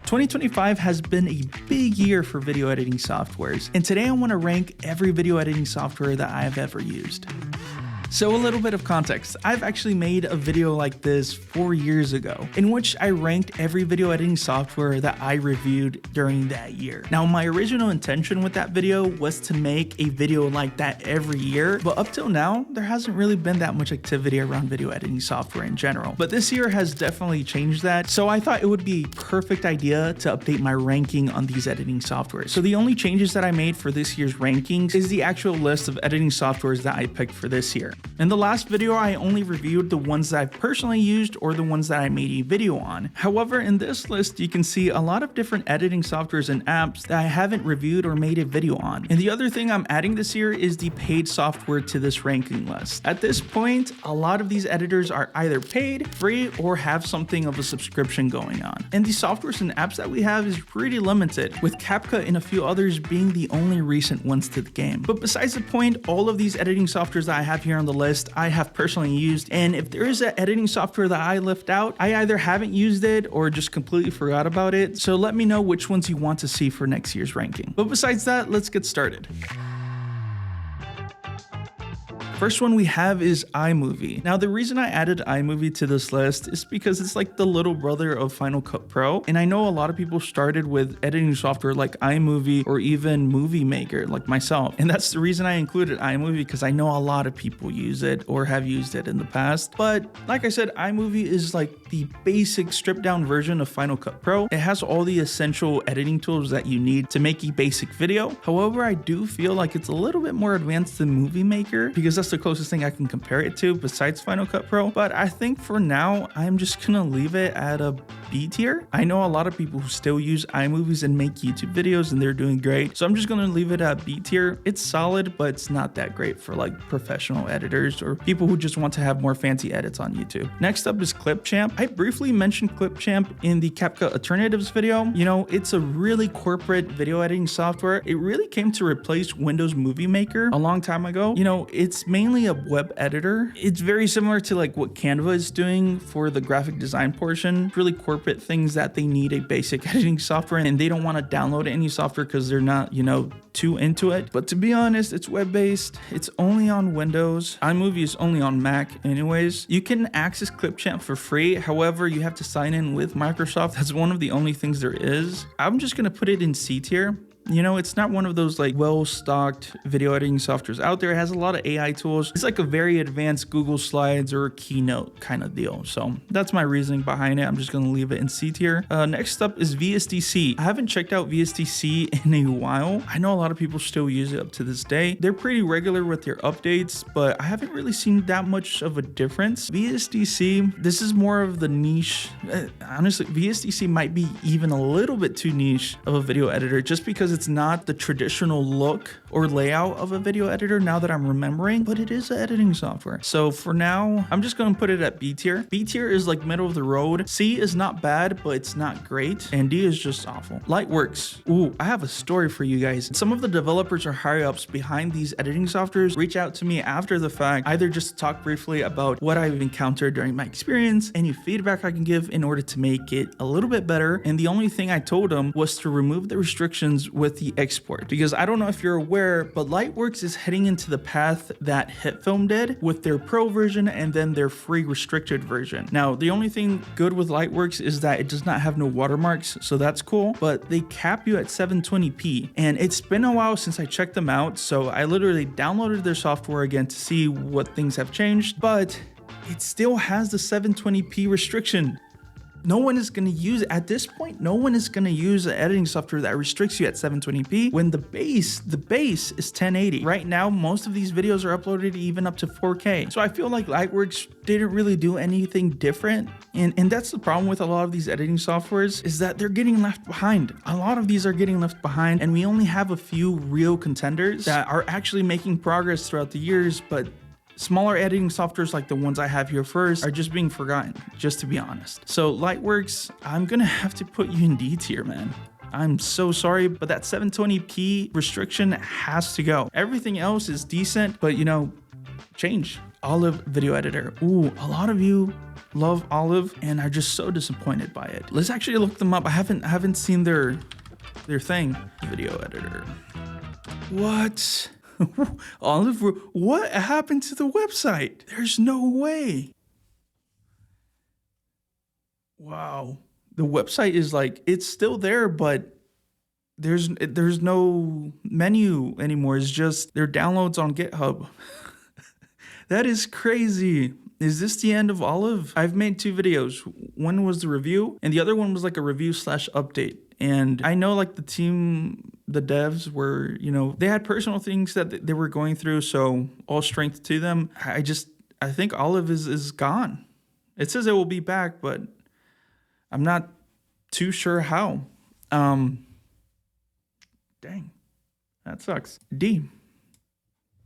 2025 has been a big year for video editing softwares, and today I want to rank every video editing software that I have ever used. So a little bit of context, I've actually made a video like this 4 years ago, in which I ranked every video editing software that I reviewed during that year. Now, my original intention with that video was to make a video like that every year, but up till now, there hasn't really been that much activity around video editing software in general. But this year has definitely changed that, so I thought it would be a perfect idea to update my ranking on these editing softwares. So the only changes that I made for this year's rankings is the actual list of editing softwares that I picked for this year. In the last video, I only reviewed the ones that I've personally used or the ones that I made a video on. However, in this list, you can see a lot of different editing softwares and apps that I haven't reviewed or made a video on. And the other thing I'm adding this year is the paid software to this ranking list. At this point, a lot of these editors are either paid, free, or have something of a subscription going on. And the softwares and apps that we have is pretty limited, with CapCut and a few others being the only recent ones to the game. But besides the point, all of these editing softwares that I have here on the list I have personally used, and if there is an editing software that I left out, I either haven't used it or just completely forgot about it. So let me know which ones you want to see for next year's ranking. But besides that, let's get started. First one we have is iMovie. Now, the reason I added iMovie to this list is because it's like the little brother of Final Cut Pro. And I know a lot of people started with editing software like iMovie or even Movie Maker like myself. And that's the reason I included iMovie, because I know a lot of people use it or have used it in the past. But like I said, iMovie is like the basic stripped down version of Final Cut Pro. It has all the essential editing tools that you need to make a basic video. However, I do feel like it's a little bit more advanced than Movie Maker, because that's the closest thing I can compare it to besides Final Cut Pro. But I think for now, I'm just gonna leave it at a B tier. I know a lot of people who still use iMovies and make YouTube videos and they're doing great. So I'm just gonna leave it at B tier. It's solid, but it's not that great for like professional editors or people who just want to have more fancy edits on YouTube. Next up is ClipChamp. I briefly mentioned ClipChamp in the CapCut Alternatives video. You know, it's a really corporate video editing software. It really came to replace Windows Movie Maker a long time ago. You know, it's mainly a web editor. It's very similar to like what Canva is doing for the graphic design portion. Really corporate things that they need a basic editing software, and they don't want to download any software because they're not, you know, too into it. But to be honest, it's web-based. It's only on Windows. iMovie is only on Mac anyways. You can access ClipChamp for free. However, you have to sign in with Microsoft. That's one of the only things there is. I'm just gonna put it in C tier. You know, it's not one of those like well-stocked video editing softwares out there. It has a lot of AI tools. It's like a very advanced Google Slides or Keynote kind of deal. So that's my reasoning behind it. I'm just going to leave it in C tier. Next up is VSDC. I haven't checked out VSDC in a while. I know a lot of people still use it up to this day. They're pretty regular with their updates, but I haven't really seen that much of a difference. VSDC, this is more of the niche. Honestly, VSDC might be even a little bit too niche of a video editor, just because it's not the traditional look or layout of a video editor now that I'm remembering, but it is an editing software. So for now, I'm just going to put it at B tier. B tier is like middle of the road. C is not bad, but it's not great. And D is just awful. Lightworks. Ooh, I have a story for you guys. Some of the developers or higher ups behind these editing softwares reach out to me after the fact, either just to talk briefly about what I've encountered during my experience, any feedback I can give in order to make it a little bit better. And the only thing I told them was to remove the restrictions with the export, because I don't know if you're aware, but Lightworks is heading into the path that HitFilm did with their pro version and then their free restricted version. Now, the only thing good with Lightworks is that it does not have no watermarks, so that's cool, but they cap you at 720p, and it's been a while since I checked them out, so I literally downloaded their software again to see what things have changed, but it still has the 720p restriction. No one is going to use it at this point. No one is going to use an editing software that restricts you at 720p when the base is 1080. Right now, most of these videos are uploaded even up to 4K. So I feel like Lightworks didn't really do anything different. And that's the problem with a lot of these editing softwares, is that they're getting left behind. A lot of these are getting left behind, and we only have a few real contenders that are actually making progress throughout the years, but smaller editing softwares like the ones I have here first are just being forgotten, just to be honest. So Lightworks, I'm gonna have to put you in D tier, man. I'm so sorry, but that 720p restriction has to go. Everything else is decent, but you know, change. Olive video editor. Ooh, a lot of you love Olive and are just so disappointed by it. Let's actually look them up. I haven't seen their thing. Video editor. What? Olive, what happened to the website? There's no way. Wow. The website is like, it's still there, but there's no menu anymore. It's just their downloads on GitHub. That is crazy. Is this the end of Olive? I've made 2 videos. One was the review and the other one was like a review / update. And I know like the team, the devs were, you know, they had personal things that they were going through. So all strength to them. I think Olive is gone. It says it will be back, but I'm not too sure how. Dang, that sucks. D.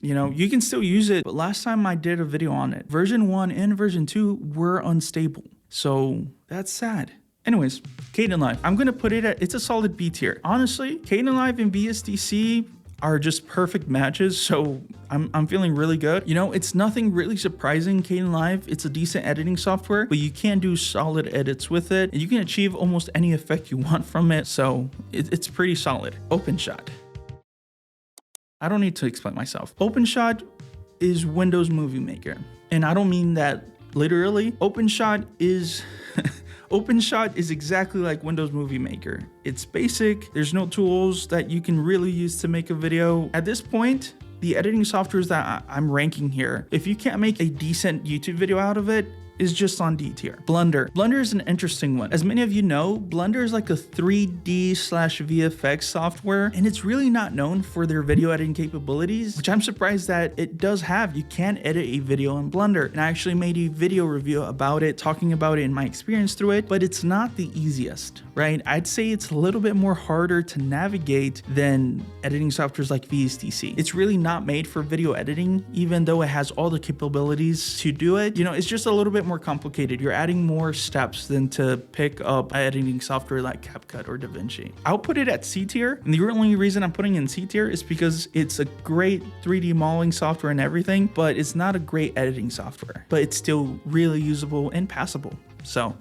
You know, you can still use it, but last time I did a video on it, version 1 and version 2 were unstable. So that's sad. Anyways, Kdenlive, I'm gonna put it at, it's a solid B tier. Honestly, Kdenlive and VSDC are just perfect matches, so I'm feeling really good. You know, it's nothing really surprising, Kdenlive. It's a decent editing software, but you can do solid edits with it, and you can achieve almost any effect you want from it, so it's pretty solid. OpenShot. I don't need to explain myself. OpenShot is Windows Movie Maker, and I don't mean that literally. OpenShot is OpenShot is exactly like Windows Movie Maker. It's basic. There's no tools that you can really use to make a video. At this point, the editing softwares that I'm ranking here, if you can't make a decent YouTube video out of it, is just on D tier. Blender. Blender is an interesting one. As many of you know, Blender is like a 3D / VFX software, and it's really not known for their video editing capabilities, which I'm surprised that it does have. You can edit a video in Blender, and I actually made a video review about it, talking about it and my experience through it, but it's not the easiest, right? I'd say it's a little bit more harder to navigate than editing softwares like VSDC. It's really not made for video editing, even though it has all the capabilities to do it. You know, it's just a little bit more complicated. You're adding more steps than to pick up editing software like CapCut or DaVinci. I'll put it at C tier, and the only reason I'm putting in C tier is because it's a great 3D modeling software and everything, but it's not a great editing software, but it's still really usable and passable. So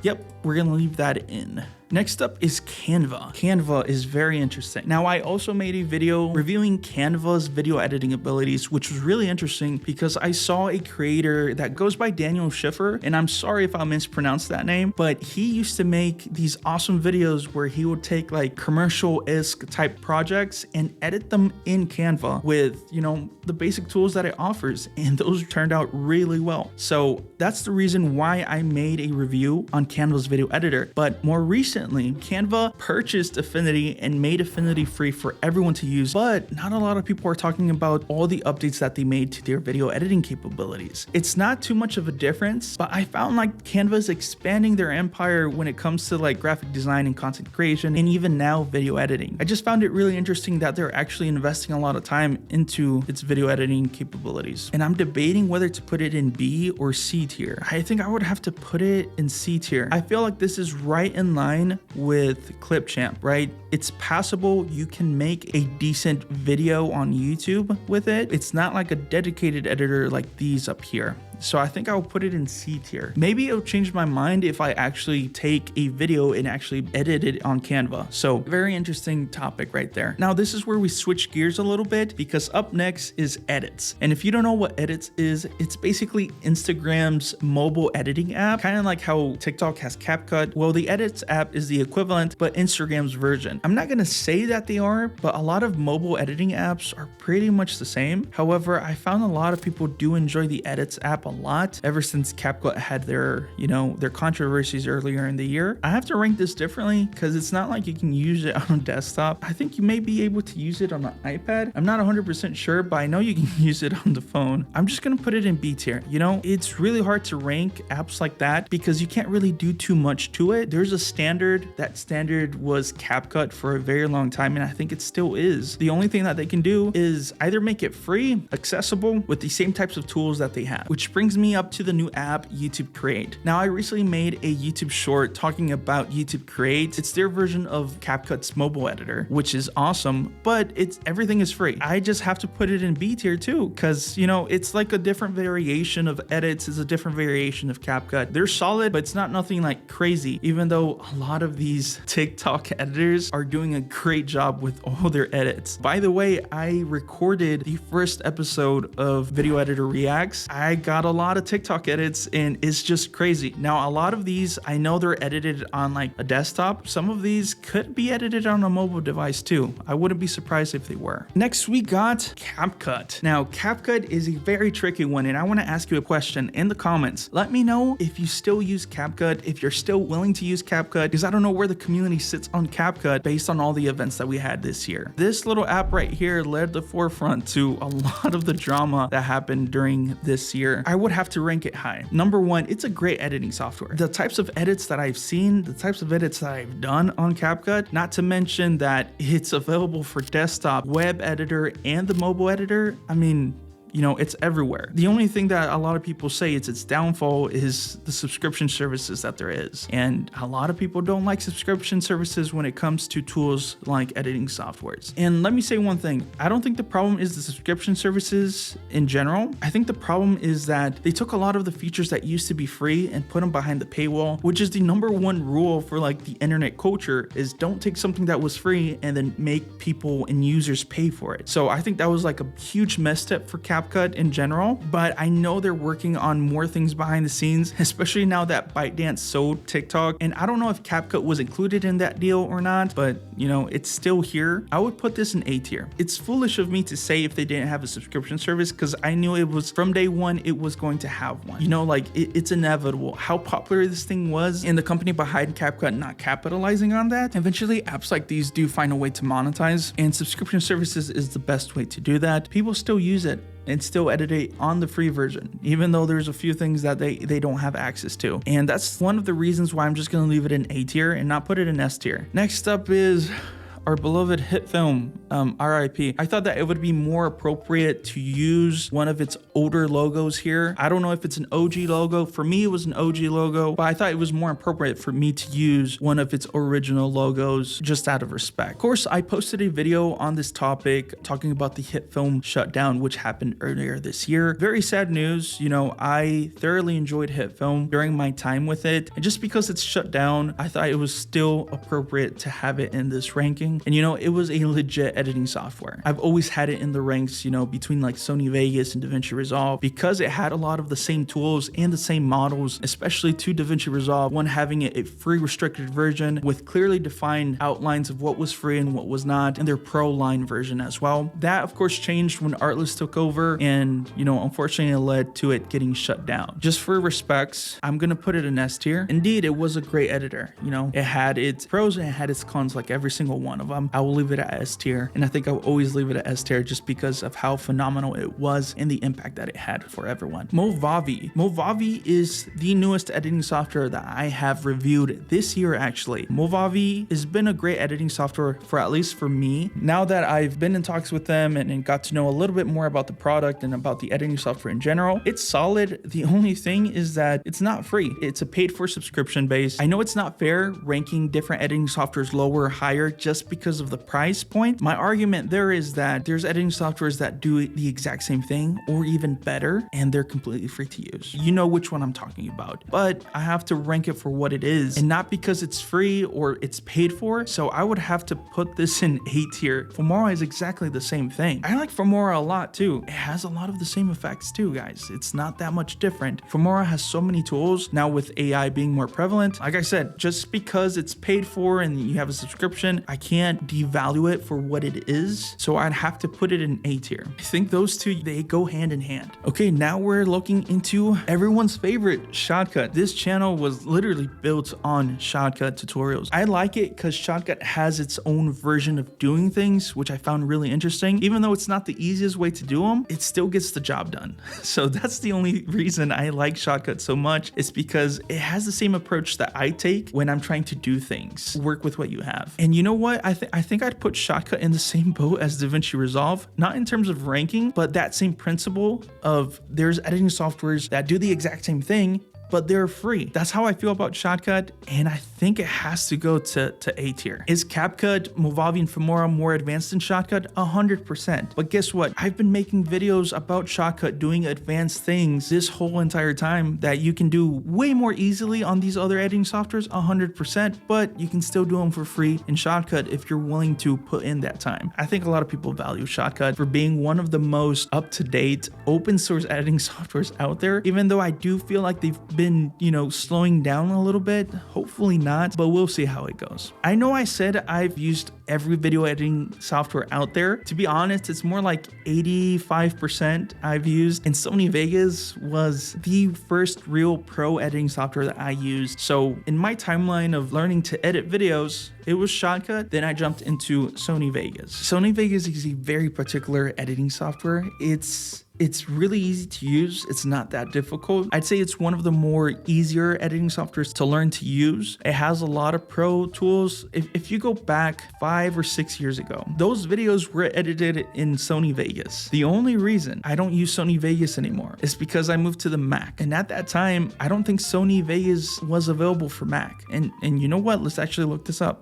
yep, we're gonna leave that in. Next up is Canva. Canva is very interesting. Now, I also made a video reviewing Canva's video editing abilities, which was really interesting because I saw a creator that goes by Daniel Schiffer, and I'm sorry if I mispronounced that name, but he used to make these awesome videos where he would take like commercial-esque type projects and edit them in Canva with, you know, the basic tools that it offers, and those turned out really well. So that's the reason why I made a review on Canva's video editor. But more recently, Canva purchased Affinity and made Affinity free for everyone to use, but not a lot of people are talking about all the updates that they made to their video editing capabilities. It's not too much of a difference, but I found like Canva is expanding their empire when it comes to like graphic design and content creation, and even now video editing. I just found it really interesting that they're actually investing a lot of time into its video editing capabilities. And I'm debating whether to put it in B or C tier. I think I would have to put it in C tier. I feel like this is right in line with ClipChamp, right? It's passable. You can make a decent video on YouTube with it. It's not like a dedicated editor like these up here. So I think I'll put it in C tier. Maybe it'll change my mind if I actually take a video and actually edit it on Canva. So very interesting topic right there. Now this is where we switch gears a little bit, because up next is edits. And if you don't know what edits is, it's basically Instagram's mobile editing app, kind of like how TikTok has CapCut. Well, the edits app is the equivalent, but Instagram's version. I'm not gonna say that they are, but a lot of mobile editing apps are pretty much the same. However, I found a lot of people do enjoy the edits app a lot ever since CapCut had their, you know, their controversies earlier in the year. I have to rank this differently because it's not like you can use it on a desktop. I think you may be able to use it on an iPad. I'm not 100% sure, but I know you can use it on the phone. I'm just gonna put it in B tier. You know, it's really hard to rank apps like that because you can't really do too much to it. There's a standard. That standard was CapCut for a very long time, and I think it still is. The only thing that they can do is either make it free, accessible, with the same types of tools that they have, which brings me up to the new app, YouTube Create. Now, I recently made a YouTube short talking about YouTube Create. It's their version of CapCut's mobile editor, which is awesome, but everything is free. I just have to put it in B tier too, because it's like a different variation of edits, it's a different variation of CapCut. They're solid, but it's not nothing like crazy, even though a lot of these TikTok editors are doing a great job with all their edits. By the way, I recorded the first episode of Video Editor Reacts. I got a lot of TikTok edits and it's just crazy. Now, a lot of these, I know they're edited on like a desktop. Some of these could be edited on a mobile device too. I wouldn't be surprised if they were. Next, we got CapCut. Now, CapCut is a very tricky one, and I want to ask you a question in the comments. Let me know if you still use CapCut, if you're still willing to use CapCut, because I don't know where the community sits on CapCut based on all the events that we had this year. This little app right here led the forefront to a lot of the drama that happened during this year. I would have to rank it high. Number one, it's a great editing software. The types of edits that I've seen, the types of edits that I've done on CapCut, not to mention that it's available for desktop, web editor, and the mobile editor. I mean, it's everywhere. The only thing that a lot of people say its downfall is the subscription services that there is. And a lot of people don't like subscription services when it comes to tools like editing softwares. And let me say one thing. I don't think the problem is the subscription services in general. I think the problem is that they took a lot of the features that used to be free and put them behind the paywall, which is the number one rule for like the internet culture, is don't take something that was free and then make people and users pay for it. So I think that was like a huge misstep for CapCut in general, but I know they're working on more things behind the scenes, especially now that ByteDance sold TikTok. And I don't know if CapCut was included in that deal or not, but it's still here. I would put this in A tier. It's foolish of me to say if they didn't have a subscription service, because I knew it was from day one, it was going to have one. It's inevitable. How popular this thing was, and the company behind CapCut not capitalizing on that. Eventually, apps like these do find a way to monetize, and subscription services is the best way to do that. People still use it and still edit it on the free version, even though there's a few things that they don't have access to. And that's one of the reasons why I'm just gonna leave it in A tier and not put it in S tier. Next up is our beloved HitFilm, RIP. I thought that it would be more appropriate to use one of its older logos here. I don't know if it's an OG logo. For me, it was an OG logo, but I thought it was more appropriate for me to use one of its original logos just out of respect. Of course, I posted a video on this topic talking about the HitFilm shutdown, which happened earlier this year. Very sad news. I thoroughly enjoyed HitFilm during my time with it. And just because it's shut down, I thought it was still appropriate to have it in this ranking. And it was a legit editing software. I've always had it in the ranks, between like Sony Vegas and DaVinci Resolve, because it had a lot of the same tools and the same models, especially to DaVinci Resolve, one having it a free restricted version with clearly defined outlines of what was free and what was not, and their pro line version as well. That of course changed when Artlist took over, and unfortunately it led to it getting shut down. Just for respects, I'm gonna put it in S tier. Indeed, it was a great editor. It had its pros and it had its cons, like every single one of them. I will leave it at S tier, and I think I will always leave it at S tier just because of how phenomenal it was and the impact that it had for everyone. Movavi is the newest editing software that I have reviewed this year actually. Movavi has been a great editing software for at least for me. Now that I've been in talks with them and got to know a little bit more about the product and about the editing software in general, it's solid. The only thing is that it's not free. It's a paid for subscription base. I know it's not fair ranking different editing softwares lower or higher just because of the price point. My argument there is that there's editing softwares that do the exact same thing or even better, and they're completely free to use. You know which one I'm talking about, but I have to rank it for what it is and not because it's free or it's paid for. So I would have to put this in A tier. Filmora is exactly the same thing. I like Filmora a lot too. It has a lot of the same effects too, guys. It's not that much different. Filmora has so many tools now with AI being more prevalent. Like I said, just because it's paid for and you have a subscription, I can't devalue it for what it is. So I'd have to put it in A tier. I think those two, they go hand in hand. Okay, now we're looking into everyone's favorite, Shotcut. This channel was literally built on Shotcut tutorials. I like it because Shotcut has its own version of doing things, which I found really interesting. Even though it's not the easiest way to do them, it still gets the job done. So that's the only reason I like Shotcut so much, is because it has the same approach that I take when I'm trying to do things. Work with what you have. And you know what? I think I'd put Shotcut in the same boat as DaVinci Resolve, not in terms of ranking, but that same principle of there's editing softwares that do the exact same thing, but they're free. That's how I feel about Shotcut, and I think it has to go to A tier. Is CapCut, Movavi, and Filmora more advanced than Shotcut? 100%. But guess what? I've been making videos about Shotcut doing advanced things this whole entire time that you can do way more easily on these other editing softwares, 100%, but you can still do them for free in Shotcut if you're willing to put in that time. I think a lot of people value Shotcut for being one of the most up-to-date open source editing softwares out there, even though I do feel like they've been, slowing down a little bit. Hopefully not, but we'll see how it goes. I know I said I've used every video editing software out there. To be honest, it's more like 85% I've used, and Sony Vegas was the first real pro editing software that I used. So in my timeline of learning to edit videos, it was Shotcut, then I jumped into Sony Vegas. Sony Vegas is a very particular editing software. It's really easy to use. It's not that difficult. I'd say it's one of the more easier editing softwares to learn to use. It has a lot of pro tools. If you go back 5 or 6 years ago, those videos were edited in Sony Vegas. The only reason I don't use Sony Vegas anymore is because I moved to the Mac. And at that time, I don't think Sony Vegas was available for Mac. And you know what? Let's actually look this up.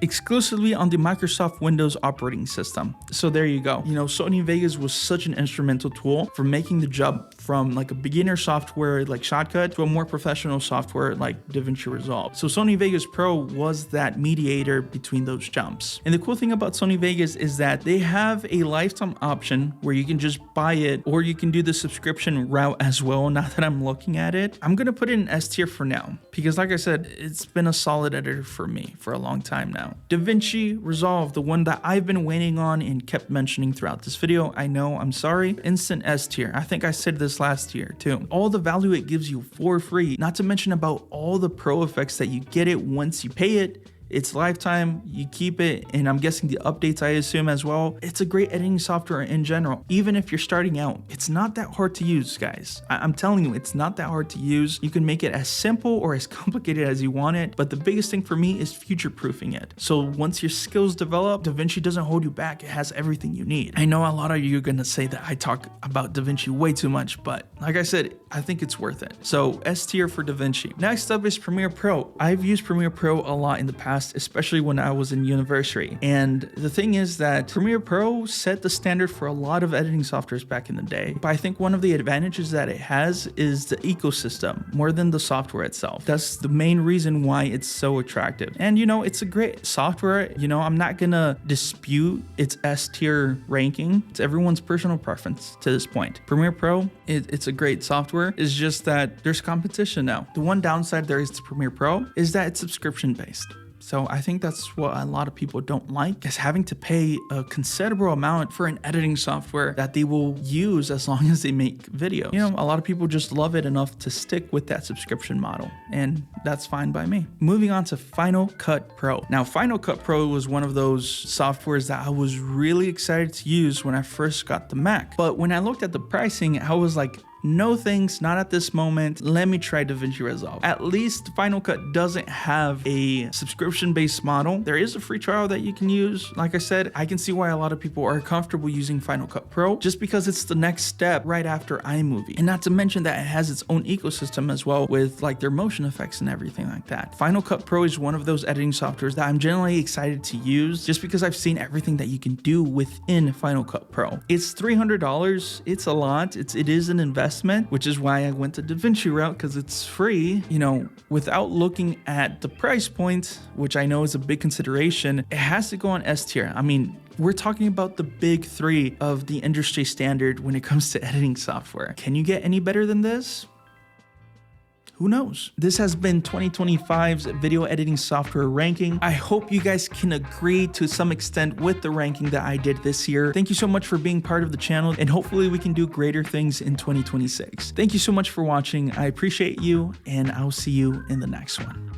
Exclusively on the Microsoft Windows operating system. So there you go. Sony Vegas was such an instrumental tool for making the jump from like a beginner software like Shotcut to a more professional software like DaVinci Resolve. So Sony Vegas Pro was that mediator between those jumps. And the cool thing about Sony Vegas is that they have a lifetime option where you can just buy it, or you can do the subscription route as well. Now that I'm looking at it, I'm gonna put it in S tier for now, because like I said, it's been a solid editor for me for a long time now. DaVinci Resolve, the one that I've been waiting on and kept mentioning throughout this video. I know, I'm sorry. Instant S tier. I think I said this last year too. All the value it gives you for free, not to mention about all the pro effects that you get it once you pay it. It's lifetime, you keep it, and I'm guessing the updates I assume as well. It's a great editing software in general. Even if you're starting out, it's not that hard to use, guys. I'm telling you, it's not that hard to use. You can make it as simple or as complicated as you want it, but the biggest thing for me is future-proofing it. So once your skills develop, DaVinci doesn't hold you back. It has everything you need. I know a lot of you are gonna say that I talk about DaVinci way too much, but like I said, I think it's worth it. So S tier for DaVinci. Next up is Premiere Pro. I've used Premiere Pro a lot in the past, especially when I was in university. And the thing is that Premiere Pro set the standard for a lot of editing softwares back in the day. But I think one of the advantages that it has is the ecosystem more than the software itself. That's the main reason why it's so attractive. And it's a great software. I'm not gonna dispute its S tier ranking. It's everyone's personal preference to this point. Premiere Pro, it's a great software. It's just that there's competition now. The one downside there is to Premiere Pro is that it's subscription based. So I think that's what a lot of people don't like, is having to pay a considerable amount for an editing software that they will use as long as they make videos. A lot of people just love it enough to stick with that subscription model, and that's fine by me. Moving on to Final Cut Pro. Now, Final Cut Pro was one of those softwares that I was really excited to use when I first got the Mac. But when I looked at the pricing, I was like, no thanks, not at this moment. Let me try DaVinci Resolve. At least Final Cut doesn't have a subscription-based model. There is a free trial that you can use. Like I said, I can see why a lot of people are comfortable using Final Cut Pro, just because it's the next step right after iMovie. And not to mention that it has its own ecosystem as well, with like their motion effects and everything like that. Final Cut Pro is one of those editing softwares that I'm generally excited to use, just because I've seen everything that you can do within Final Cut Pro. It's $300. It's a lot. It is an investment, which is why I went the DaVinci route, because it's free. Without looking at the price point, which I know is a big consideration, it has to go on S tier. I mean, we're talking about the big three of the industry standard when it comes to editing software. Can you get any better than this? Who knows? This has been 2025's video editing software ranking. I hope you guys can agree to some extent with the ranking that I did this year. Thank you so much for being part of the channel, and hopefully we can do greater things in 2026. Thank you so much for watching. I appreciate you, and I'll see you in the next one.